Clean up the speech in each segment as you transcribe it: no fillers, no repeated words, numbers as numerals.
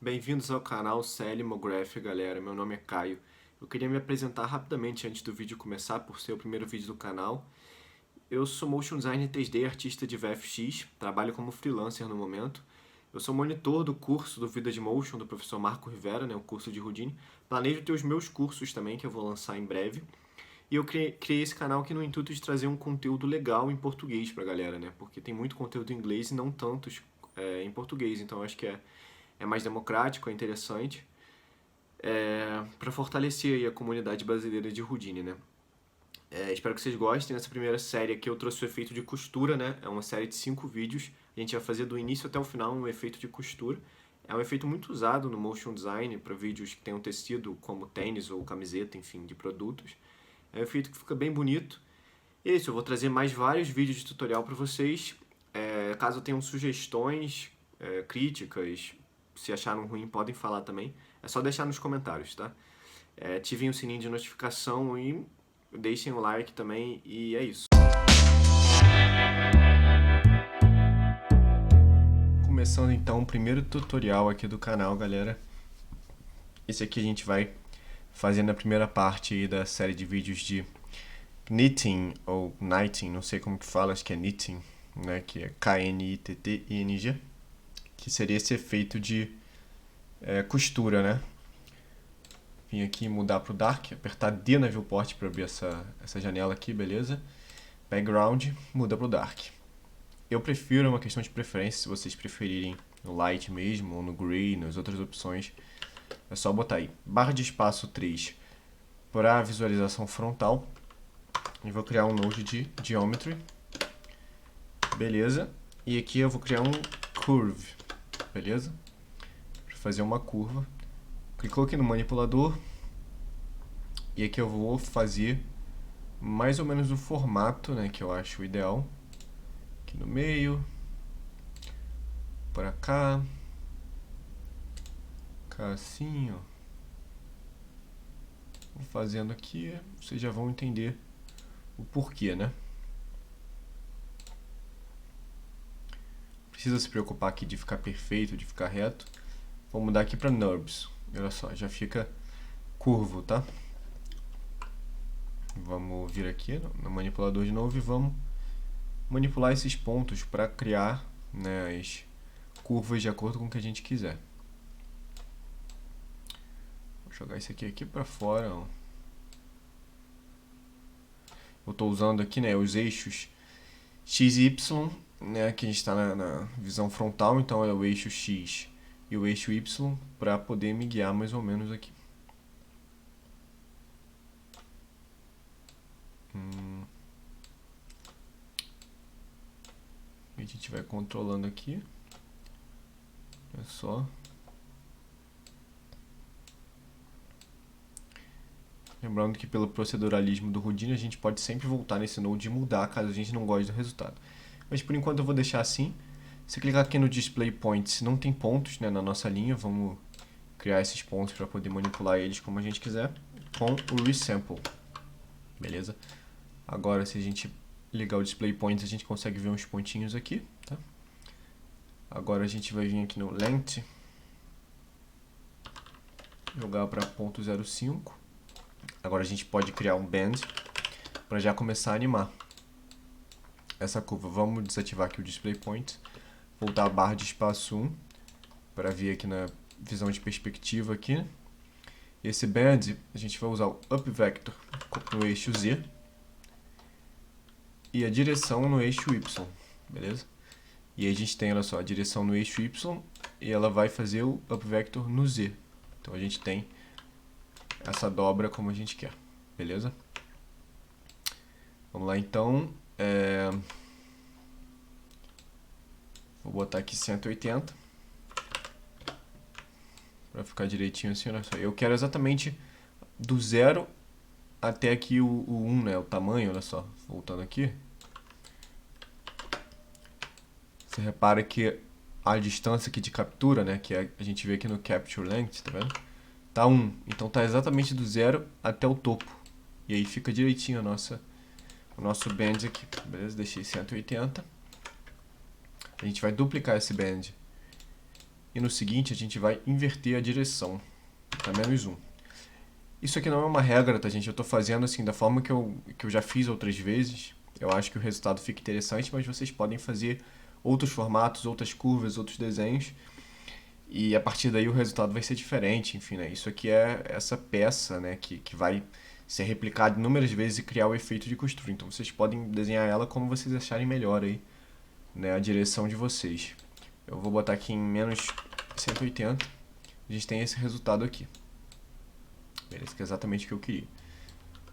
Bem-vindos ao canal CLMograph, galera. Meu nome é Caio. Eu queria me apresentar rapidamente antes do vídeo começar, por ser o primeiro vídeo do canal. Eu sou Motion Designer 3D, artista de VFX, trabalho como freelancer no momento. Eu sou monitor do curso do Vida de Motion do professor Marco Rivera, o curso de Houdini. Planejo ter os meus cursos também, que eu vou lançar em breve. E eu criei esse canal aqui no intuito de trazer um conteúdo legal em português pra galera, porque tem muito conteúdo em inglês e não tantos em português, então eu acho que é mais democrático, é interessante, para fortalecer aí a comunidade brasileira de Houdini. Espero que vocês gostem. Nessa primeira série aqui eu trouxe o efeito de costura, É uma série de 5 vídeos. A gente vai fazer do início até o final um efeito de costura. É um efeito muito usado no motion design para vídeos que tenham tecido como tênis ou camiseta, enfim, de produtos. É um efeito que fica bem bonito. E é isso, eu vou trazer mais vários vídeos de tutorial para vocês. Caso tenham sugestões, críticas, se acharam ruim, podem falar também. É só deixar nos comentários, tá? Ativem o sininho de notificação e deixem o like também, e é isso. Começando então o primeiro tutorial aqui do canal, galera. Esse aqui a gente vai fazer na primeira parte aí da série de vídeos de knitting ou knitting, não sei como que fala, acho que é knitting, que é K-N-I-T-T-I-N-G, que seria esse efeito de costura, Vim aqui mudar para o Dark, apertar D na viewport para abrir essa janela aqui, beleza? Background, muda para o Dark. Eu prefiro, é uma questão de preferência, se vocês preferirem no Light mesmo, ou no Gray, nas outras opções, é só botar aí. Barra de espaço 3 para visualização frontal. E vou criar um node de Geometry. Beleza. E aqui eu vou criar um Curve. Beleza? Para fazer uma curva. Clicou aqui no manipulador. E aqui eu vou fazer mais ou menos o formato, que eu acho o ideal. Aqui no meio. Para cá. Cá assim, ó. Vou fazendo aqui. Vocês já vão entender o porquê, Precisa se preocupar aqui de ficar perfeito, de ficar reto. Vou mudar aqui para NURBS. Olha só, já fica curvo, tá? Vamos vir aqui no manipulador de novo e vamos manipular esses pontos para criar as curvas de acordo com o que a gente quiser. Vou jogar isso aqui para fora. Ó. Eu estou usando aqui os eixos X e Y, que a gente está na visão frontal, então é o eixo X e o eixo Y para poder me guiar mais ou menos aqui. A gente vai controlando aqui. É só. Lembrando que pelo proceduralismo do Houdini a gente pode sempre voltar nesse node e mudar caso a gente não goste do resultado. Mas por enquanto eu vou deixar assim. Se clicar aqui no Display Points, não tem pontos na nossa linha. Vamos criar esses pontos para poder manipular eles como a gente quiser com o Resample. Beleza? Agora se a gente ligar o Display Points a gente consegue ver uns pontinhos aqui. Tá? Agora a gente vai vir aqui no Length. Jogar para 0.05. Agora a gente pode criar um Bend para já começar a animar essa curva. Vamos desativar aqui o Display Point, voltar a barra de espaço 1 para vir aqui na visão de perspectiva aqui. Esse Bend a gente vai usar o Up Vector no eixo Z e a direção no eixo Y, beleza? E aí a gente tem, olha só, a direção no eixo Y e ela vai fazer o Up Vector no Z. Então a gente tem essa dobra como a gente quer, beleza? Vamos lá então, vou botar aqui 180 para ficar direitinho assim, olha só. Eu quero exatamente do 0 até aqui o 1, o tamanho, olha só, voltando aqui. Você repara que a distância aqui de captura, que a gente vê aqui no Capture Length, tá vendo? Tá 1, então tá exatamente do 0 até o topo. E aí fica direitinho o nosso bend aqui, beleza? Deixei 180. A gente vai duplicar esse bend e no seguinte a gente vai inverter a direção para -1. Isso aqui não é uma regra, tá, gente? Eu estou fazendo assim da forma que eu já fiz outras vezes. Eu acho que o resultado fica interessante, mas vocês podem fazer outros formatos, outras curvas, outros desenhos. E a partir daí o resultado vai ser diferente, enfim, né? Isso aqui é essa peça, né, que vai ser replicada inúmeras vezes e criar o efeito de costura. Então vocês podem desenhar ela como vocês acharem melhor aí, né, a direção de vocês. Eu vou botar aqui em -180. A gente tem esse resultado aqui. Beleza, que é exatamente o que eu queria.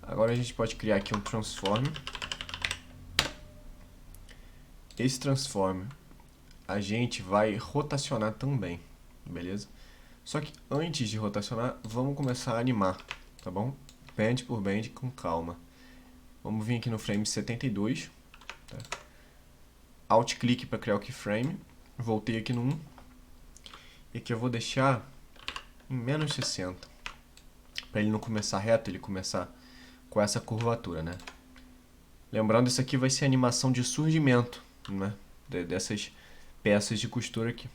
Agora a gente pode criar aqui um transform. Esse transform a gente vai rotacionar também, beleza? Só que antes de rotacionar, vamos começar a animar, tá bom? Band por band com calma. Vamos vir aqui no frame 72, tá? Alt clique para criar o keyframe. Voltei aqui no 1. E aqui eu vou deixar em -60. Para ele não começar reto, ele começar com essa curvatura, né? Lembrando, isso aqui vai ser a animação de surgimento, né? Dessas peças de costura aqui.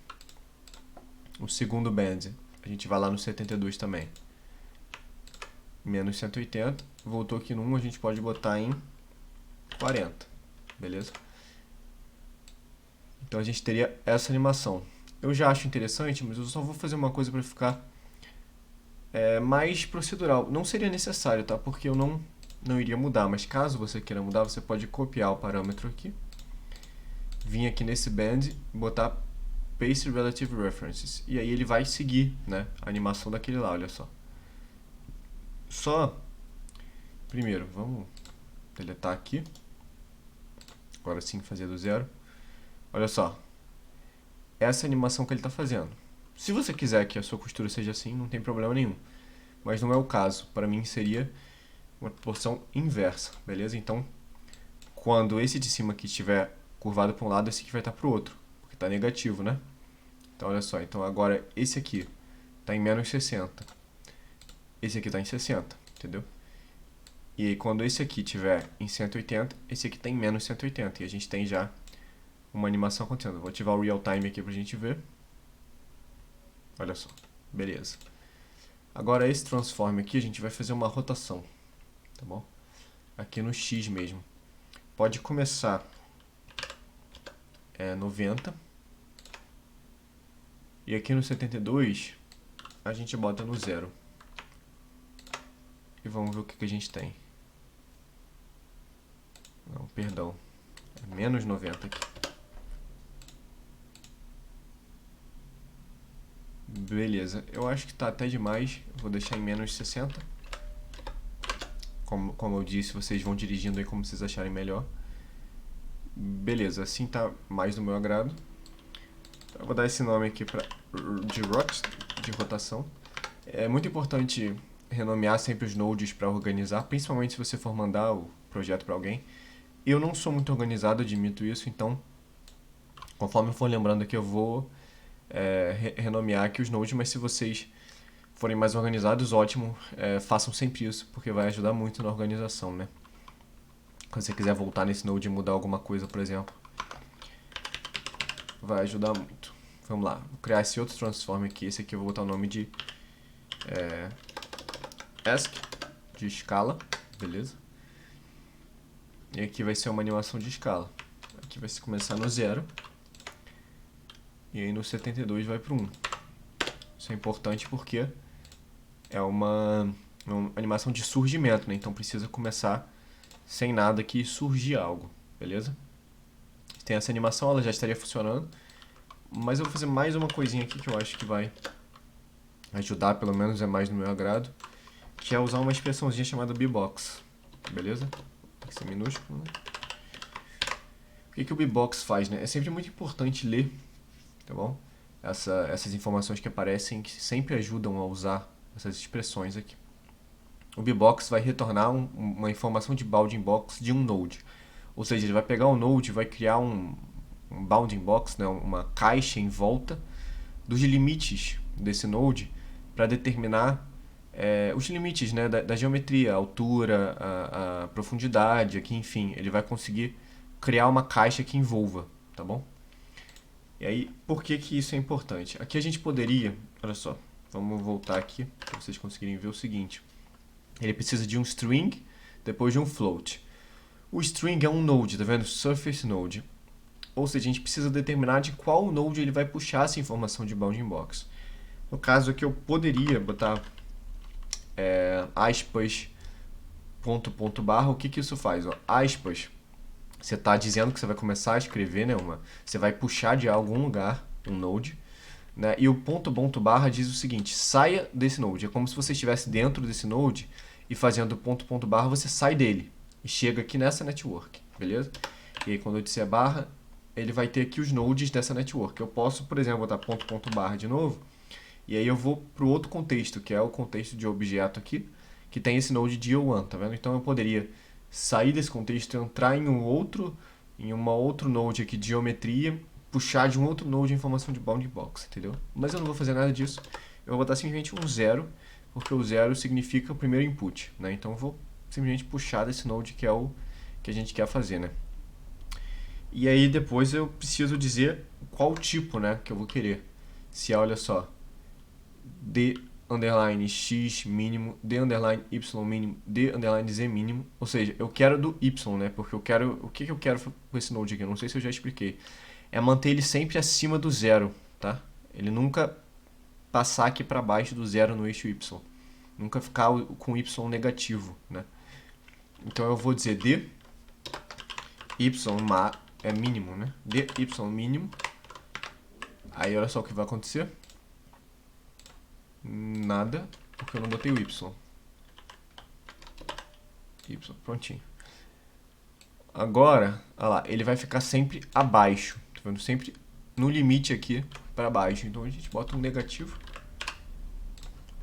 O segundo band, a gente vai lá no 72 também. -180. Voltou aqui no 1, a gente pode botar em 40. Beleza? Então a gente teria essa animação. Eu já acho interessante, mas eu só vou fazer uma coisa para ficar mais procedural. Não seria necessário, tá? Porque eu não iria mudar, mas caso você queira mudar, você pode copiar o parâmetro aqui, vir aqui nesse band e botar Paste Relative References. E aí ele vai seguir, né, a animação daquele lá, olha só. Primeiro, vamos deletar aqui. Agora sim, fazer do zero. Olha só. Essa animação que ele está fazendo. Se você quiser que a sua costura seja assim, não tem problema nenhum. Mas não é o caso. Para mim seria uma proporção inversa, beleza? Então, quando esse de cima aqui estiver curvado para um lado, esse aqui vai estar para o outro, porque está negativo, né? Então, olha só. Então, agora esse aqui está em -60. Esse aqui está em 60, entendeu? E aí, quando esse aqui estiver em 180, esse aqui está em -180. E a gente tem já uma animação acontecendo. Vou ativar o Real Time aqui para a gente ver. Olha só. Beleza. Agora, esse transform aqui, a gente vai fazer uma rotação, tá bom? Aqui no X mesmo. Pode começar 90. E aqui no 72, a gente bota no 0. E vamos ver o que a gente tem. Não, perdão. É -90 aqui. Beleza. Eu acho que tá até demais. Eu vou deixar em -60. Como eu disse, vocês vão dirigindo aí como vocês acharem melhor. Beleza, assim tá mais do meu agrado. Eu vou dar esse nome aqui de rotação. É muito importante renomear sempre os nodes para organizar, principalmente se você for mandar o projeto para alguém. Eu não sou muito organizado, admito isso, então conforme eu for lembrando aqui eu vou renomear aqui os nodes, mas se vocês forem mais organizados, ótimo, façam sempre isso, porque vai ajudar muito na organização, né? Quando você quiser voltar nesse node e mudar alguma coisa, por exemplo, vai ajudar muito. Vamos lá, vou criar esse outro transform aqui. Esse aqui eu vou botar o nome de Ask, de escala, beleza? E aqui vai ser uma animação de escala. Aqui vai começar no 0. E aí no 72 vai para 1. Isso é importante porque é uma animação de surgimento, né? Então precisa começar sem nada que surgir algo, beleza? Tem essa animação, ela já estaria funcionando. Mas eu vou fazer mais uma coisinha aqui que eu acho que vai ajudar, pelo menos é mais no meu agrado, que é usar uma expressãozinha chamada bbox, beleza? Tem que ser minúsculo, né? O que o bbox faz, né? É sempre muito importante ler, tá bom? Essas informações que aparecem, que sempre ajudam a usar essas expressões aqui. O bbox vai retornar uma informação de bounding box de um node. Ou seja, ele vai pegar um node e vai criar um bounding box, né, uma caixa em volta dos limites desse node para determinar os limites, né, da geometria, a altura, a profundidade, aqui, enfim, ele vai conseguir criar uma caixa que envolva, tá bom? E aí, por que que isso é importante? Aqui a gente poderia, olha só, vamos voltar aqui para vocês conseguirem ver o seguinte. Ele precisa de um string, depois de um float. O string é um node, tá vendo? Surface node. Ou seja, a gente precisa determinar de qual node ele vai puxar essa informação de bounding box. No caso aqui eu poderia botar aspas, ponto barra. O que que isso faz? Ó, aspas, você está dizendo que você vai começar a escrever, né? Você vai puxar de algum lugar um node. Né? E o ponto barra diz o seguinte: saia desse node. É como se você estivesse dentro desse node e fazendo ponto barra você sai dele e chega aqui nessa network, beleza? E aí quando eu disser barra, ele vai ter aqui os nodes dessa network. Eu posso, por exemplo, botar ponto barra de novo, e aí eu vou para o outro contexto, que é o contexto de objeto aqui, que tem esse node DO1, tá vendo? Então eu poderia sair desse contexto, entrar em uma outro node aqui de geometria, puxar de um outro node a informação de bounding box, entendeu? Mas eu não vou fazer nada disso. Eu vou botar simplesmente um 0, porque o 0 significa o primeiro input, né? Então eu vou simplesmente puxar desse node que é o que a gente quer fazer, né? E aí depois eu preciso dizer qual tipo, né, que eu vou querer. Se é, olha só, d underline x mínimo, d underline y mínimo, d underline z mínimo, ou seja, eu quero do y, né, porque eu quero, o que eu quero com esse node aqui, eu não sei se eu já expliquei, é manter ele sempre acima do zero, tá? Ele nunca passar aqui para baixo do zero no eixo y, nunca ficar com y negativo, né? Então eu vou dizer d y é mínimo, né? dy mínimo. Aí olha só o que vai acontecer. Nada, porque eu não botei o y. Prontinho. Agora, olha lá, ele vai ficar sempre abaixo, tá vendo? Sempre no limite aqui para baixo. Então a gente bota um negativo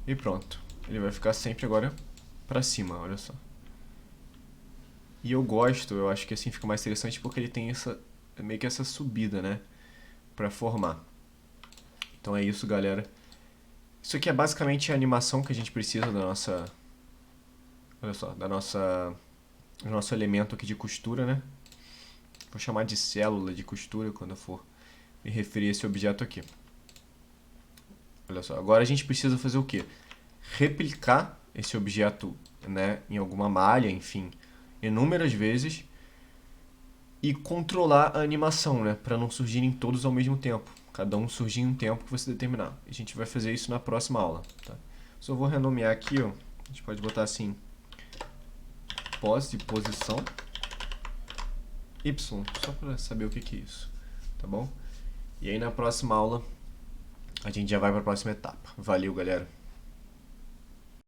e pronto. Ele vai ficar sempre agora para cima, olha só. E eu acho que assim fica mais interessante porque ele tem meio que essa subida, né, para formar. Então é isso, galera. Isso aqui é basicamente a animação que a gente precisa da nossa, olha só, do nosso elemento aqui de costura, né? Vou chamar de célula de costura quando eu for me referir a esse objeto aqui. Olha só, agora a gente precisa fazer o quê? Replicar esse objeto, né, em alguma malha, enfim, inúmeras vezes e controlar a animação, né, para não surgirem todos ao mesmo tempo. Cada um surgir em um tempo que você determinar. A gente vai fazer isso na próxima aula, tá? Só vou renomear aqui, ó. A gente pode botar assim, pose de posição y, só para saber o que é isso, tá bom? E aí na próxima aula a gente já vai para a próxima etapa. Valeu, galera!